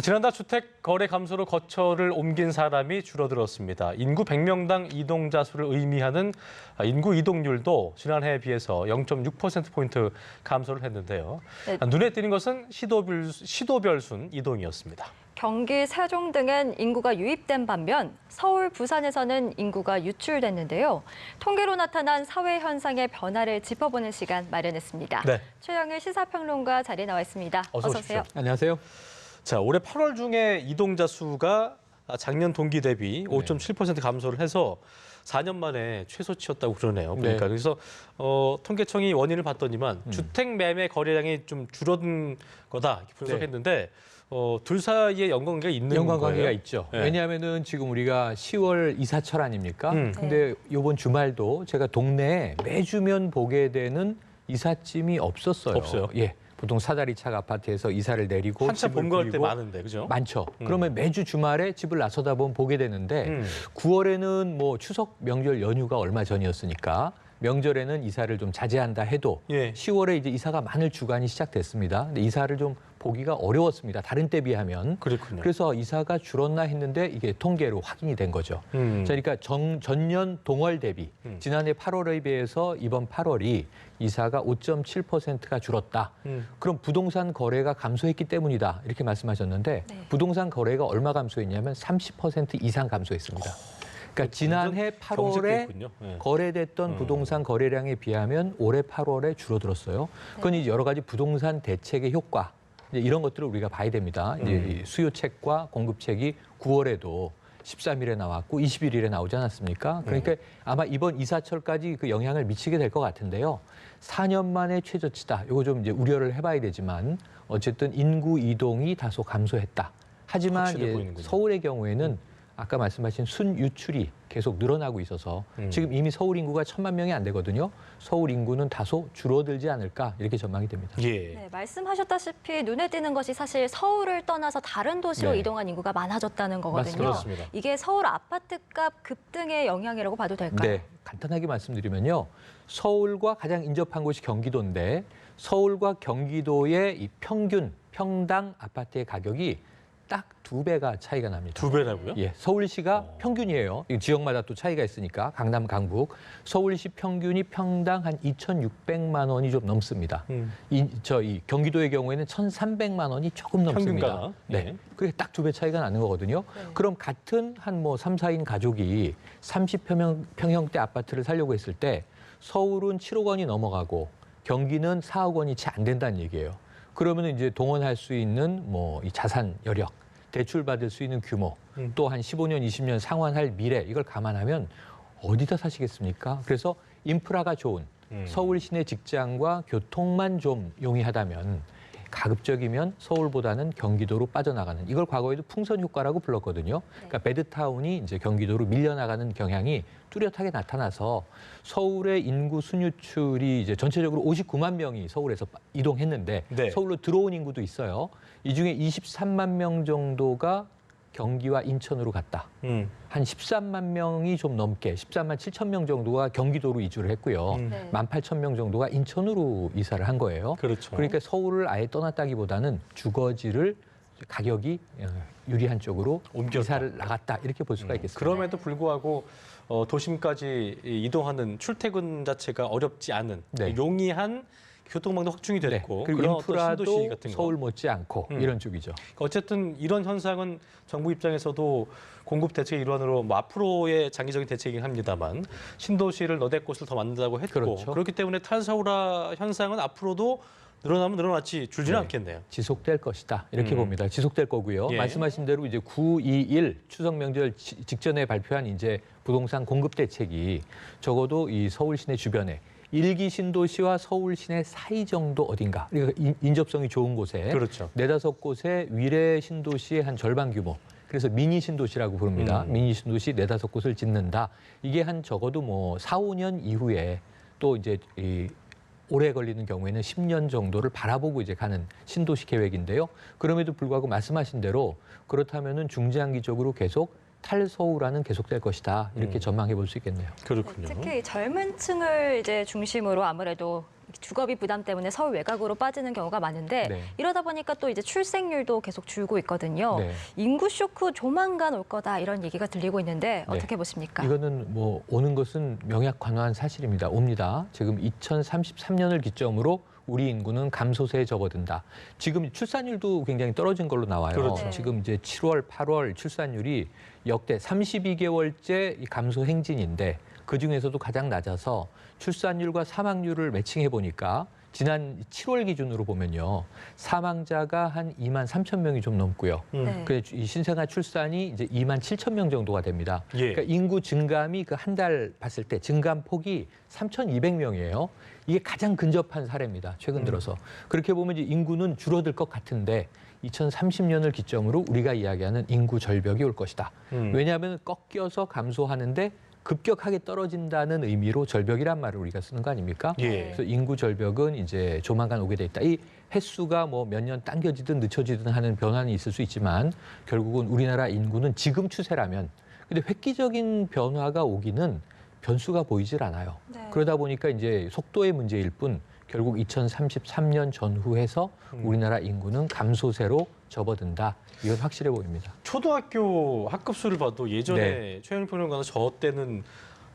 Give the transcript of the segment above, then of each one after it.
지난달 주택 거래 감소로 거처를 옮긴 사람이 줄어들었습니다. 인구 100명당 이동자 수를 의미하는 인구 이동률도 지난해에 비해서 0.6%포인트 감소를 했는데요. 네. 눈에 띄는 것은 시도별순 이동이었습니다. 경기, 세종 등엔 인구가 유입된 반면 서울, 부산에서는 인구가 유출됐는데요. 통계로 나타난 사회 현상의 변화를 짚어보는 시간 마련했습니다. 네. 최영일 시사평론가 자리에 나와 있습니다. 어서 오세요. 안녕하세요. 자, 올해 8월 중에 이동자 수가 작년 동기 대비 5.7% 감소를 해서 4년 만에 최소치였다고 그러네요. 그러니까 네. 그래서 통계청이 원인을 봤더니만 주택 매매 거래량이 좀 줄어든 거다 이렇게 분석했는데 둘 사이에 연관관계가 있는 연관관계가 거예요? 있죠. 네. 왜냐하면은 지금 우리가 10월 이사철 아닙니까? 근데 이번 주말도 제가 동네에 매주면 보게 되는 이삿짐이 없었어요. 없어요? 예. 보통 사다리 차 아파트에서 이사를 내리고 한참 집을 봄 갈 때 꾸리고 많은데, 그죠? 많죠. 그러면 매주 주말에 집을 나서다 보면 보게 되는데 9월에는 뭐 추석 명절 연휴가 얼마 전이었으니까 명절에는 이사를 좀 자제한다 해도 예. 10월에 이제 이사가 많을 주간이 시작됐습니다. 근데 이사를 좀 보기가 어려웠습니다. 다른 때 비하면. 그렇군요. 그래서 이사가 줄었나 했는데 이게 통계로 확인이 된 거죠. 자, 그러니까 전년 동월 대비 지난해 8월에 비해서 이번 8월이 이사가 5.7%가 줄었다. 그럼 부동산 거래가 감소했기 때문이다. 이렇게 말씀하셨는데 네. 부동산 거래가 얼마 감소했냐면 30% 이상 감소했습니다. 그러니까 지난해 8월에 경직됐군요. 예. 거래됐던 부동산 거래량에 비하면 올해 8월에 줄어들었어요. 그건 이제 여러 가지 부동산 대책의 효과 이제 이런 것들을 우리가 봐야 됩니다. 이제 이 수요책과 공급책이 9월에도 13일에 나왔고 21일에 나오지 않았습니까? 그러니까 아마 이번 이사철까지 그 영향을 미치게 될 것 같은데요. 4년 만에 최저치다. 이거 좀 이제 우려를 해봐야 되지만 어쨌든 인구 이동이 다소 감소했다. 하지만 확실해 예, 보이는군요. 서울의 경우에는 아까 말씀하신 순유출이 계속 늘어나고 있어서 지금 이미 서울 인구가 1,000만 명이 안 되거든요. 서울 인구는 다소 줄어들지 않을까 이렇게 전망이 됩니다. 예. 네, 말씀하셨다시피 눈에 띄는 것이 사실 서울을 떠나서 다른 도시로 네. 이동한 인구가 많아졌다는 거거든요. 그렇습니다. 이게 서울 아파트값 급등의 영향이라고 봐도 될까요? 네, 간단하게 말씀드리면요. 서울과 가장 인접한 곳이 경기도인데 서울과 경기도의 이 평당 아파트의 가격이 딱 2배가 차이가 납니다. 2배라고요? 예, 서울시가 평균이에요. 이 지역마다 또 차이가 있으니까 강남, 강북. 서울시 평균이 평당 한 2,600만 원이 좀 넘습니다. 이 경기도의 경우에는 1,300만 원이 조금 넘습니다. 평균가가? 네, 네. 그게 딱 2배 차이가 나는 거거든요. 네. 그럼 같은 한 뭐 3, 4인 가족이 30평형대 아파트를 살려고 했을 때 서울은 7억 원이 넘어가고 경기는 4억 원이 채 안 된다는 얘기예요. 그러면 이제 동원할 수 있는 뭐 이 자산 여력, 대출 받을 수 있는 규모, 또 한 15년, 20년 상환할 미래 이걸 감안하면 어디다 사시겠습니까? 그래서 인프라가 좋은 서울 시내 직장과 교통만 좀 용이하다면 가급적이면 서울보다는 경기도로 빠져나가는 이걸 과거에도 풍선 효과라고 불렀거든요. 그러니까 배드타운이 이제 경기도로 밀려나가는 경향이 뚜렷하게 나타나서 서울의 인구 순유출이 이제 전체적으로 59만 명이 서울에서 이동했는데 네. 서울로 들어온 인구도 있어요. 이 중에 23만 명 정도가 경기와 인천으로 갔다. 한 13만 명이 좀 넘게 13만 7천 명 정도가 경기도로 이주를 했고요. 네. 18,000명 정도가 인천으로 이사를 한 거예요. 그렇죠. 그러니까 서울을 아예 떠났다기보다는 주거지를 가격이 유리한 쪽으로 옮겼다. 이사를 나갔다 이렇게 볼 수가 있겠습니다. 그럼에도 불구하고 도심까지 이동하는 출퇴근 자체가 어렵지 않은 네. 용이한 교통망도 확충이 네. 됐고 그리고 그런 어떤 인프라도 신도시 같은 거. 서울 못지않고 이런 쪽이죠. 어쨌든 이런 현상은 정부 입장에서도 공급 대책의 일환으로 뭐 앞으로의 장기적인 대책이긴 합니다만 신도시를 너댓 곳을 더 만든다고 했고 그렇죠. 그렇기 때문에 탈서울화 현상은 앞으로도 늘어나면 늘어났지 줄지는 네. 않겠네요. 지속될 것이다 이렇게 봅니다. 지속될 거고요. 예. 말씀하신 대로 이제 9.21 추석 명절 직전에 발표한 이제 부동산 공급 대책이 적어도 이 서울 시내 주변에 1기 신도시와 서울 시내 사이 정도 어딘가 그러니까 인접성이 좋은 곳에 그렇죠. 4-5곳의 위례 신도시의 한 절반 규모. 그래서 미니 신도시라고 부릅니다. 미니 신도시 4-5곳을 짓는다. 이게 한 적어도 뭐 4, 5년 이후에 또 이제 이 오래 걸리는 경우에는 10년 정도를 바라보고 이제 가는 신도시 계획인데요. 그럼에도 불구하고 말씀하신 대로 그렇다면은 중장기적으로 계속 탈서울화는 계속될 것이다. 이렇게 전망해 볼 수 있겠네요. 그렇군요. 특히 젊은 층을 이제 중심으로 아무래도 주거비 부담 때문에 서울 외곽으로 빠지는 경우가 많은데 네. 이러다 보니까 또 이제 출생률도 계속 줄고 있거든요. 네. 인구 쇼크 조만간 올 거다 이런 얘기가 들리고 있는데 네. 어떻게 보십니까? 이거는 뭐 오는 것은 명약관화한 사실입니다. 옵니다. 지금 2033년을 기점으로 우리 인구는 감소세에 접어든다. 지금 출산율도 굉장히 떨어진 걸로 나와요. 그렇죠. 지금 이제 7월, 8월 출산율이 역대 32개월째 감소 행진인데 그 중에서도 가장 낮아서 출산율과 사망률을 매칭해 보니까 지난 7월 기준으로 보면요. 사망자가 한 2만 3천 명이 좀 넘고요. 네. 그래서 이 신생아 출산이 이제 2만 7천 명 정도가 됩니다. 예. 그러니까 인구 증감이 그 한 달 봤을 때 증감 폭이 3,200명이에요. 이게 가장 근접한 사례입니다. 최근 들어서. 그렇게 보면 이제 인구는 줄어들 것 같은데 2030년을 기점으로 우리가 이야기하는 인구 절벽이 올 것이다. 왜냐하면 꺾여서 감소하는데 급격하게 떨어진다는 의미로 절벽이란 말을 우리가 쓰는 거 아닙니까? 예. 그래서 인구 절벽은 이제 조만간 오게 돼 있다. 이 횟수가 뭐 몇 년 당겨지든 늦춰지든 하는 변화는 있을 수 있지만 결국은 우리나라 인구는 지금 추세라면 근데 획기적인 변화가 오기는 변수가 보이질 않아요. 네. 그러다 보니까 이제 속도의 문제일 뿐 결국 2033년 전후해서 우리나라 인구는 감소세로 접어든다. 이건 확실해 보입니다. 초등학교 학급수를 봐도 예전에 네. 최영일 평론가는 저 때는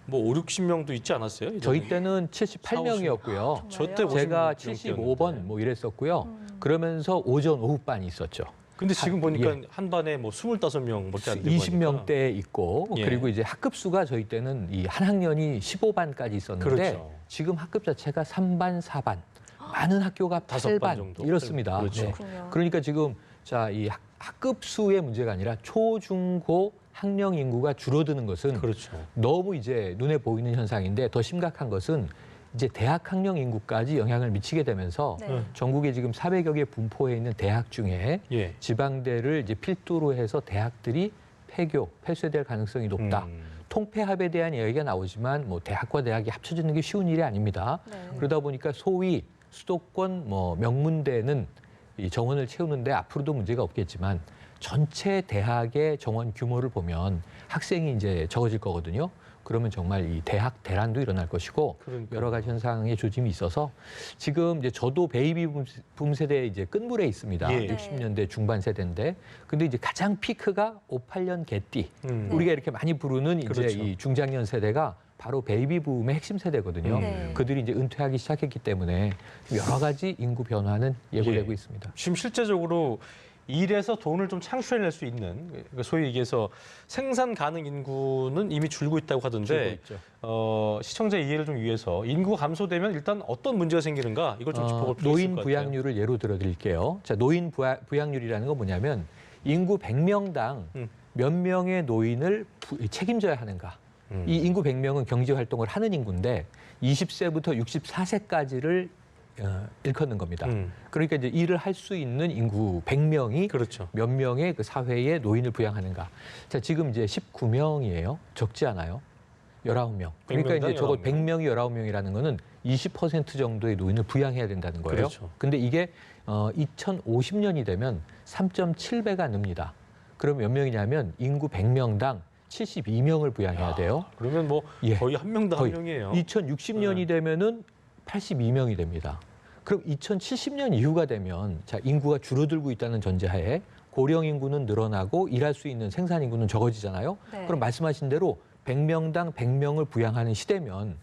뭐 5, 60명도 있지 않았어요? 예전에? 저희 때는 78명이었고요. 아, 저 때 정말요? 제가 56 75번 뭐 이랬었고요. 그러면서 오전 오후반이 있었죠. 근데 지금 보니까 예. 한 반에 뭐 25명밖에 안 되고 20명대 있고 예. 그리고 이제 학급 수가 저희 때는 이 한 학년이 15반까지 있었는데 그렇죠. 지금 학급 자체가 3반, 4반. 많은 학교가 다섯 반 8반 정도. 이렇습니다. 그렇죠. 네. 그렇군요. 그러니까 지금 자, 이 학급 수의 문제가 아니라 초, 중, 고 학령 인구가 줄어드는 것은 그렇죠. 너무 이제 눈에 보이는 현상인데 더 심각한 것은 이제 대학 학령 인구까지 영향을 미치게 되면서 네. 전국에 지금 400여 개 분포해 있는 대학 중에 예. 지방대를 이제 필두로 해서 대학들이 폐쇄될 가능성이 높다. 통폐합에 대한 이야기가 나오지만 뭐 대학과 대학이 합쳐지는 게 쉬운 일이 아닙니다. 네. 그러다 보니까 소위 수도권 뭐 명문대는 이 정원을 채우는데 앞으로도 문제가 없겠지만 전체 대학의 정원 규모를 보면 학생이 이제 적어질 거거든요. 그러면 정말 이 대학 대란도 일어날 것이고 그러니까요. 여러 가지 현상의 조짐이 있어서 지금 이제 저도 베이비 붐 세대의 이제 끝물에 있습니다. 예. 60년대 중반 세대인데 근데 이제 가장 피크가 58년 개띠. 음. 우리가 이렇게 많이 부르는 이제 그렇죠. 이 중장년 세대가 바로 베이비 붐의 핵심 세대거든요. 네. 그들이 이제 은퇴하기 시작했기 때문에 여러 가지 인구 변화는 예고되고 예. 있습니다. 지금 실제적으로 일해서 돈을 좀 창출해낼 수 있는 그러니까 소위 얘기해서 생산 가능 인구는 이미 줄고 있다고 하던데 시청자 이해를 좀 위해서 인구가 감소되면 일단 어떤 문제가 생기는가 이걸 좀 짚어볼 필요가 있을 노인 것 같아요. 부양률을 예로 들어드릴게요. 자, 노인 부양률이라는 건 뭐냐면 인구 100명당 몇 명의 노인을 책임져야 하는가. 이 인구 100명은 경제 활동을 하는 인구인데 20세부터 64세까지를 일컫는 겁니다. 그러니까 이제 일을 할 수 있는 인구 100명이 그렇죠. 몇 명의 그 사회에 노인을 부양하는가. 자, 지금 이제 19명이에요. 적지 않아요? 19명. 그러니까 100명당 이제 저거 19명. 100명이 19명이라는 거는 20% 정도의 노인을 부양해야 된다는 거예요. 그렇죠. 근데 이게 2050년이 되면 3.7배가 늡니다. 그럼 몇 명이냐면 인구 100명당 72명을 부양해야 돼요. 그러면 뭐 예. 거의 한 명당 거의 한 명이에요. 2060년이 되면은 82명이 됩니다. 그럼 2070년 이후가 되면 자, 인구가 줄어들고 있다는 전제하에 고령 인구는 늘어나고 일할 수 있는 생산 인구는 적어지잖아요. 네. 그럼 말씀하신 대로 100명당 100명을 부양하는 시대면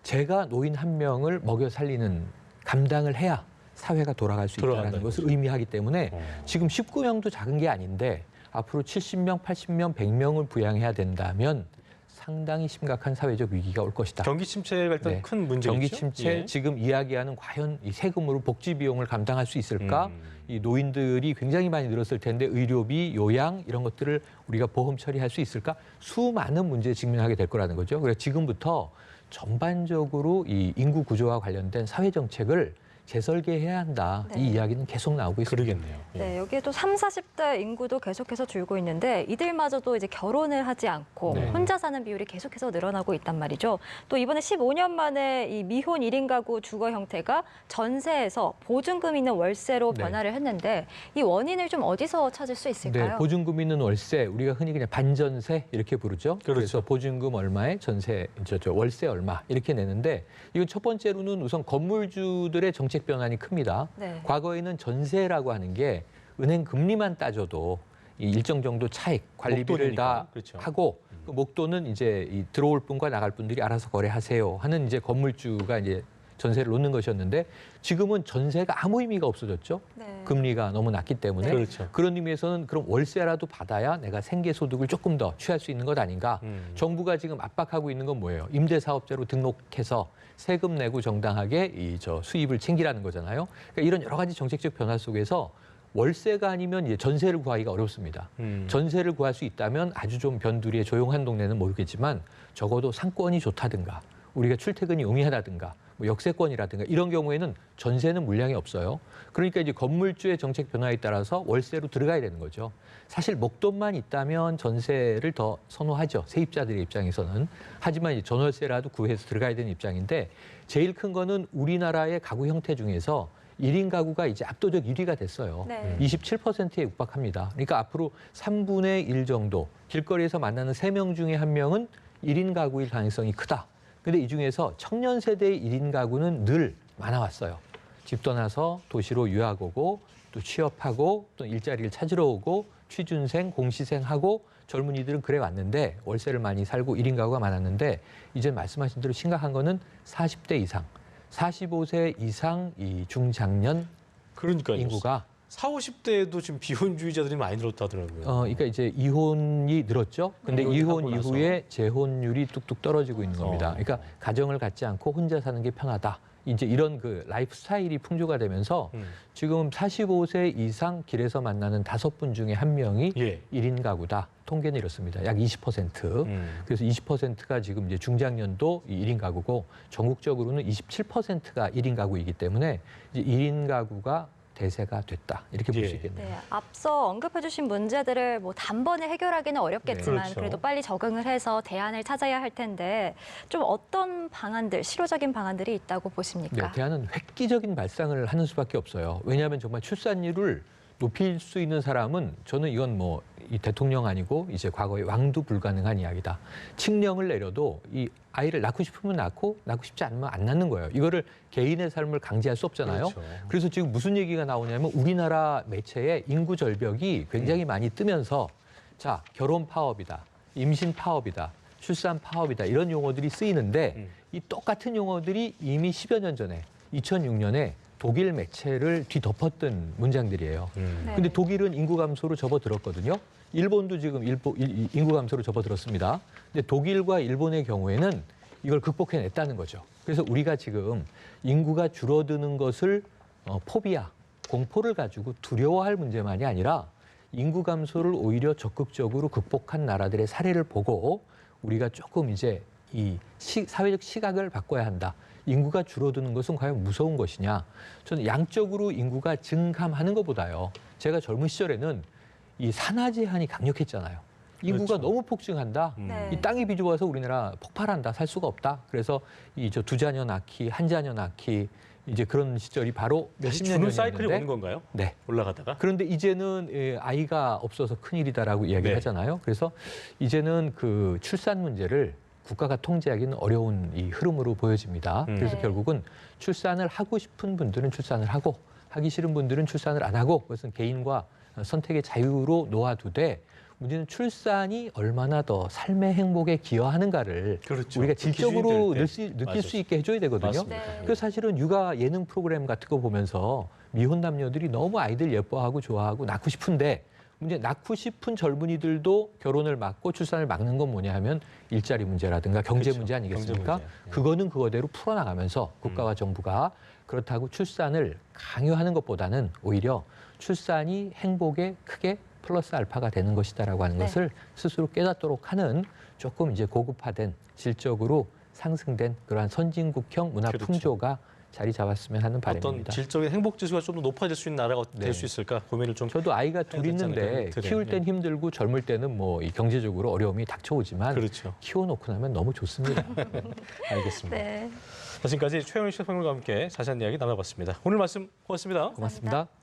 제가 노인 한 명을 먹여 살리는 감당을 해야 사회가 돌아갈 수 있다는 돌아간다는 것을 거죠. 의미하기 때문에 어. 지금 19명도 작은 게 아닌데 앞으로 70명, 80명, 100명을 부양해야 된다면 상당히 심각한 사회적 위기가 올 것이다. 경기 침체가 일단 네. 큰 문제겠죠. 경기 침체 예. 지금 이야기하는 과연 이 세금으로 복지 비용을 감당할 수 있을까? 이 노인들이 굉장히 많이 늘었을 텐데 의료비, 요양 이런 것들을 우리가 보험 처리할 수 있을까? 수많은 문제에 직면하게 될 거라는 거죠. 그래서 지금부터 전반적으로 이 인구 구조와 관련된 사회 정책을 재설계해야 한다. 네. 이 이야기는 계속 나오고 있습니다. 그러겠네요. 예. 네, 여기에 또 30, 40대 인구도 계속해서 줄고 있는데 이들마저도 이제 결혼을 하지 않고 네. 혼자 사는 비율이 계속해서 늘어나고 있단 말이죠. 또 이번에 15년 만에 이 미혼 1인 가구 주거 형태가 전세에서 보증금 있는 월세로 네. 변화를 했는데 이 원인을 좀 어디서 찾을 수 있을까요? 네, 보증금 있는 월세, 우리가 흔히 그냥 반전세 이렇게 부르죠. 그렇죠. 그래서 보증금 얼마에 전세, 월세 얼마 이렇게 내는데 이건 첫 번째로는 우선 건물주들의 정책 변환이 큽니다. 네. 과거에는 전세라고 하는 게 은행 금리만 따져도 이 일정 정도 차익, 관리비를 다 목돈이니까. 그렇죠. 하고 그 목돈은 이제 이 들어올 분과 나갈 분들이 알아서 거래하세요 하는 이제 건물주가 이제 전세를 놓는 것이었는데 지금은 전세가 아무 의미가 없어졌죠. 네. 금리가 너무 낮기 때문에 그렇죠. 그런 의미에서는 그럼 월세라도 받아야 내가 생계소득을 조금 더 취할 수 있는 것 아닌가. 정부가 지금 압박하고 있는 건 뭐예요? 임대사업자로 등록해서 세금 내고 정당하게 이 수입을 챙기라는 거잖아요. 그러니까 이런 여러 가지 정책적 변화 속에서 월세가 아니면 이제 전세를 구하기가 어렵습니다. 전세를 구할 수 있다면 아주 좀 변두리에 조용한 동네는 모르겠지만 적어도 상권이 좋다든가 우리가 출퇴근이 용이하다든가 뭐 역세권이라든가 이런 경우에는 전세는 물량이 없어요. 그러니까 이제 건물주의 정책 변화에 따라서 월세로 들어가야 되는 거죠. 사실 목돈만 있다면 전세를 더 선호하죠. 세입자들의 입장에서는. 하지만 이제 전월세라도 구해서 들어가야 되는 입장인데 제일 큰 거는 우리나라의 가구 형태 중에서 1인 가구가 이제 압도적 1위가 됐어요. 네. 27%에 육박합니다. 그러니까 앞으로 3분의 1 정도 길거리에서 만나는 3명 중에 1명은 1인 가구일 가능성이 크다. 근데 이 중에서 청년 세대의 1인 가구는 늘 많아왔어요. 집 떠나서 도시로 유학 오고 또 취업하고 또 일자리를 찾으러 오고 취준생, 공시생하고 젊은이들은 그래 왔는데 월세를 많이 살고 1인 가구가 많았는데 이제 말씀하신 대로 심각한 거는 40대 이상, 45세 이상 이 중장년 그러니까요. 인구가 40, 50대에도 지금 비혼주의자들이 많이 늘었다더라고요. 그러니까 이제 이혼이 늘었죠. 근데 이혼을 이혼 하고 나서. 이후에 재혼율이 뚝뚝 떨어지고 있는 겁니다. 어. 그러니까 가정을 갖지 않고 혼자 사는 게 편하다. 이제 이런 그 라이프 스타일이 풍조가 되면서 지금 45세 이상 길에서 만나는 5분 중에 1명이 예. 1인 가구다. 통계는 이렇습니다. 약 20%. 그래서 20%가 지금 이제 중장년도 이 1인 가구고 전국적으로는 27%가 1인 가구이기 때문에 이제 1인 가구가 대세가 됐다. 이렇게 볼 수 예. 있겠네요. 네, 앞서 언급해주신 문제들을 뭐 단번에 해결하기는 어렵겠지만 네, 그렇죠. 그래도 빨리 적응을 해서 대안을 찾아야 할 텐데 좀 어떤 방안들, 실효적인 방안들이 있다고 보십니까? 네, 대안은 획기적인 발상을 하는 수밖에 없어요. 왜냐하면 정말 출산율을 높일 수 있는 사람은 저는 이건 뭐 이 대통령 아니고 이제 과거에 왕도 불가능한 이야기다. 칙령을 내려도 이 아이를 낳고 싶으면 낳고 낳고 싶지 않으면 안 낳는 거예요. 이거를 개인의 삶을 강제할 수 없잖아요. 그렇죠. 그래서 지금 무슨 얘기가 나오냐면 우리나라 매체에 인구 절벽이 굉장히 많이 뜨면서 자, 결혼 파업이다. 임신 파업이다. 출산 파업이다. 이런 용어들이 쓰이는데 이 똑같은 용어들이 이미 10여 년 전에 2006년에 독일 매체를 뒤덮었던 문장들이에요. 네. 근데 독일은 인구 감소로 접어들었거든요. 일본도 지금 인구 감소로 접어들었습니다. 근데 독일과 일본의 경우에는 이걸 극복해냈다는 거죠. 그래서 우리가 지금 인구가 줄어드는 것을 포비아, 공포를 가지고 두려워할 문제만이 아니라 인구 감소를 오히려 적극적으로 극복한 나라들의 사례를 보고 우리가 조금 이제 이 사회적 시각을 바꿔야 한다. 인구가 줄어드는 것은 과연 무서운 것이냐. 저는 양적으로 인구가 증감하는 것보다요. 제가 젊은 시절에는 이 산화 제한이 강력했잖아요. 인구가 그렇죠. 너무 폭증한다. 네. 이 땅이 비좁아서 우리나라 폭발한다. 살 수가 없다. 그래서 이 두 자녀 낳기, 한 자녀 낳기 이제 그런 시절이 바로 다시 몇십 년 주는 사이클이 전이었는데 오는 건가요? 네. 올라가다가? 그런데 이제는 아이가 없어서 큰일이다라고 이야기를 네. 하잖아요. 그래서 이제는 그 출산 문제를 국가가 통제하기는 어려운 이 흐름으로 보여집니다. 그래서 네. 결국은 출산을 하고 싶은 분들은 출산을 하고 하기 싫은 분들은 출산을 안 하고 그것은 개인과 선택의 자유로 놓아두되 문제는 출산이 얼마나 더 삶의 행복에 기여하는가를 그렇죠. 우리가 그 질적으로 기준이 느낄 맞아요. 수 있게 해줘야 되거든요. 맞습니다. 네. 그래서 사실은 육아 예능 프로그램 같은 거 보면서 미혼 남녀들이 너무 아이들 예뻐하고 좋아하고 낳고 싶은데 문제 낳고 싶은 젊은이들도 결혼을 막고 출산을 막는 건 뭐냐 하면 일자리 문제라든가 경제 그렇죠. 문제 아니겠습니까? 경제 문제. 네. 그거는 그거대로 풀어나가면서 국가와 정부가 그렇다고 출산을 강요하는 것보다는 오히려 출산이 행복에 크게 플러스 알파가 되는 것이다라고 하는 네. 것을 스스로 깨닫도록 하는 조금 이제 고급화된 질적으로 상승된 그러한 선진국형 문화 그렇죠. 풍조가 자리 잡았으면 하는 어떤 바람입니다. 질적인 행복 지수가 좀 더 높아질 수 있는 나라가 될 네. 수 있을까 고민을 좀. 저도 아이가 둘 되지 있는데 않을까 키울 땐 힘들고 젊을 때는 뭐 이 경제적으로 어려움이 닥쳐오지만 그렇죠. 키워놓고 나면 너무 좋습니다. 알겠습니다. 네. 자, 지금까지 최영일 시사평론가와 함께 자세한 이야기 나눠봤습니다. 오늘 말씀 고맙습니다. 고맙습니다.